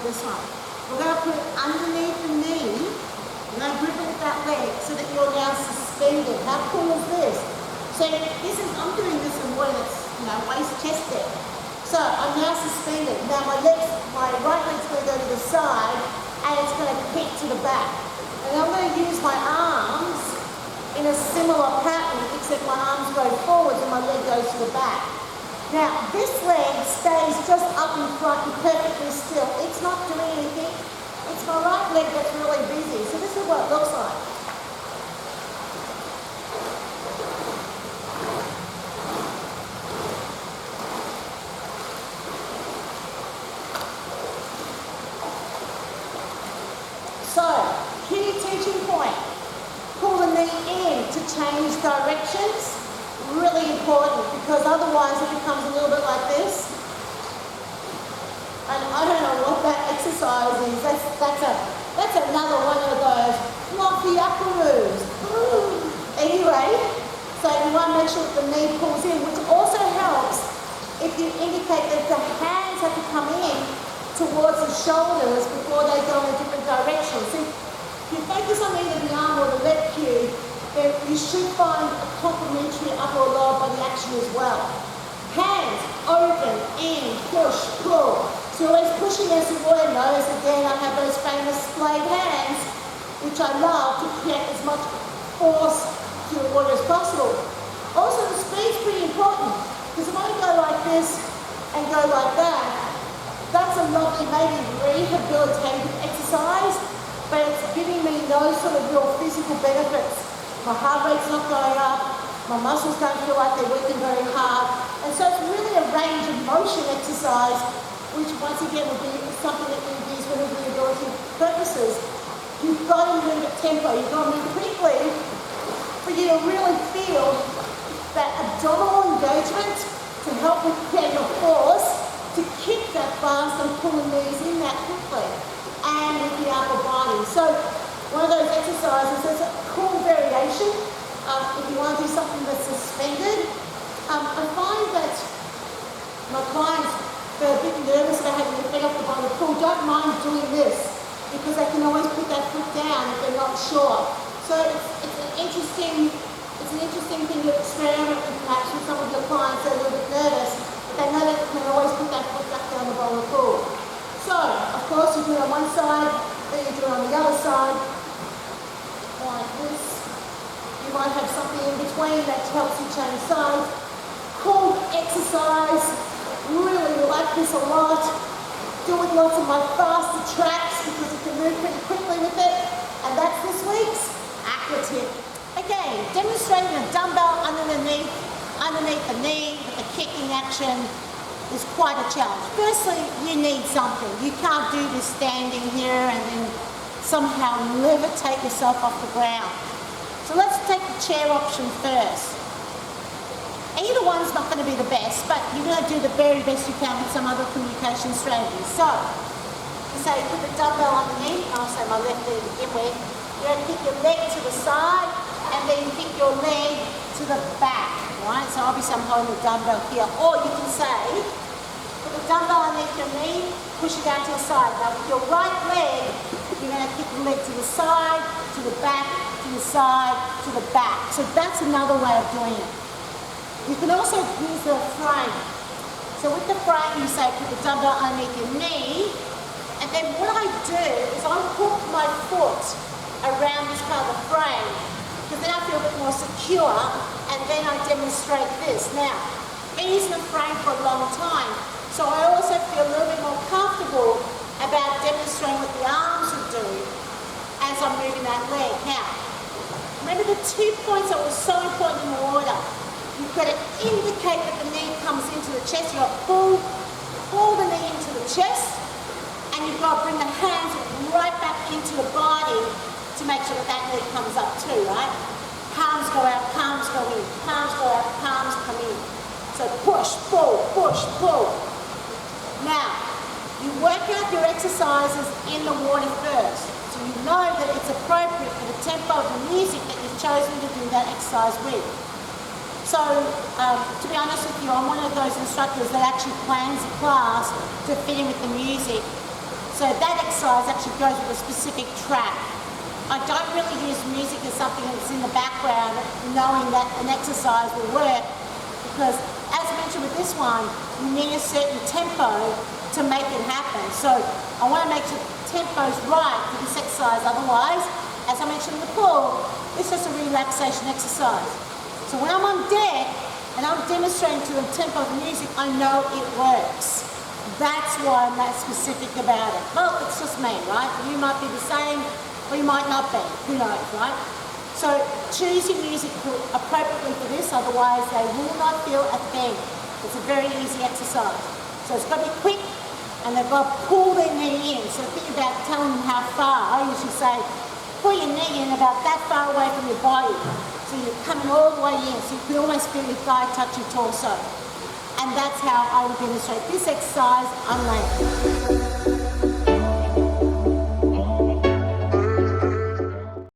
this one. We're going to put it underneath the knee. You're going to grip it with that leg so that you're now suspended. How cool is this? So I'm doing this in way that's, waist chest there. So I'm now suspended. Now my right leg's going to go to the side and it's going to kick to the back. And I'm going to use my arms in a similar pattern, except my arms go forwards and my leg goes to the back. Now this leg stays just up in front and perfectly still. It's not doing anything. It's my right leg that's really busy. So this is what it looks like. So, key teaching point, pull the knee in to change directions, really important because otherwise it becomes a little bit like this. And I don't know what that exercise is, that's another one of those fluffy aqua moves. Anyway, so you want to make sure that the knee pulls in, which also helps if you indicate that the hands have to come in towards the shoulders before they go in a different direction. So if you focus on either the arm or the leg cue, then you should find a complementary upper or lower body action as well. Hands open, in, push, pull. So you're always pushing as you would. Notice again I have those famous splayed hands, which I love to create as much force to the water as possible. Also the speed's pretty important, because if I go like this and go like that, that's a lovely, maybe rehabilitative exercise, but it's giving me no sort of real physical benefits. My heart rate's not going up, my muscles don't feel like they're working very hard, and so it's really a range of motion exercise, which once again would be something that we use for rehabilitative purposes. You've got to move at tempo, you've got to move quickly for you to really feel that abdominal engagement to help with creating a force to kick that fast and pull the knees in that quickly, and with the upper body. So one of those exercises, there's a cool variation if you want to do something that's suspended. I find that my clients, they're a bit nervous about having their feet off the bottom of the pool, don't mind doing this because they can always put that foot down if they're not sure. So it's an interesting thing to experiment with, perhaps with some of your clients that are a little bit nervous. They know that you can always put that foot back down the bottom of the pool. So, of course, you do it on one side, then you do it on the other side, like this. You might have something in between that helps you change sides. Cool exercise, really like this a lot. Do it with lots of my faster tracks because you can move pretty quickly with it. And that's this week's aqua tip. Okay, demonstrating a dumbbell underneath the knee with the kicking action is quite a challenge. Firstly, you need something. You can't do this standing here and then somehow levitate yourself off the ground. So let's take the chair option first. Either one's not going to be the best, but you're going to do the very best you can with some other communication strategies. So, say put the dumbbell underneath, I'll say my left leg to begin with. You're going to kick your leg to the side and then kick your leg to the back, right? So obviously I'm holding the dumbbell here. Or you can say, put the dumbbell underneath your knee, push it down to the side. Now with your right leg, you're going to kick the leg to the side, to the back, to the side, to the back. So that's another way of doing it. You can also use the frame. So with the frame, you say put the dumbbell underneath your knee, and then what I do is I hook my foot around this part of the frame, because then I feel a bit more secure, and then I demonstrate this. Now, I've been using the frame for a long time, so I also feel a little bit more comfortable about demonstrating what the arms would do as I'm moving that leg. Now, remember the 2 points that were so important in the order. You've got to indicate that the knee comes into the chest. You've got to pull the knee into the chest, and you've got to bring the hands right back into the body to make sure that that leg comes up too, right? Palms go out, palms go in. Palms go out, palms come in. So push, pull, push, pull. Now, you work out your exercises in the water first, so you know that it's appropriate for the tempo of the music that you've chosen to do that exercise with. So, to be honest with you, I'm one of those instructors that actually plans a class to fit in with the music. So that exercise actually goes with a specific track. I don't really use music as something that's in the background, knowing that an exercise will work, because as mentioned with this one, you need a certain tempo to make it happen. So I want to make sure the tempo's right for this exercise, otherwise, as I mentioned in the pool, it's just a relaxation exercise. So when I'm on deck and I'm demonstrating to the tempo of music, I know it works. That's why I'm that specific about it. Well, it's just me, right? You might be the same, or you might not be. Who knows, right? So choose your music appropriately for this, otherwise they will not feel a thing. It's a very easy exercise. So it's got to be quick, and they've got to pull their knee in. So think about telling them how far. I usually say, pull your knee in about that far away from your body. So you're coming all the way in, so you can almost feel your thigh touch your torso. And that's how I will demonstrate this exercise on land.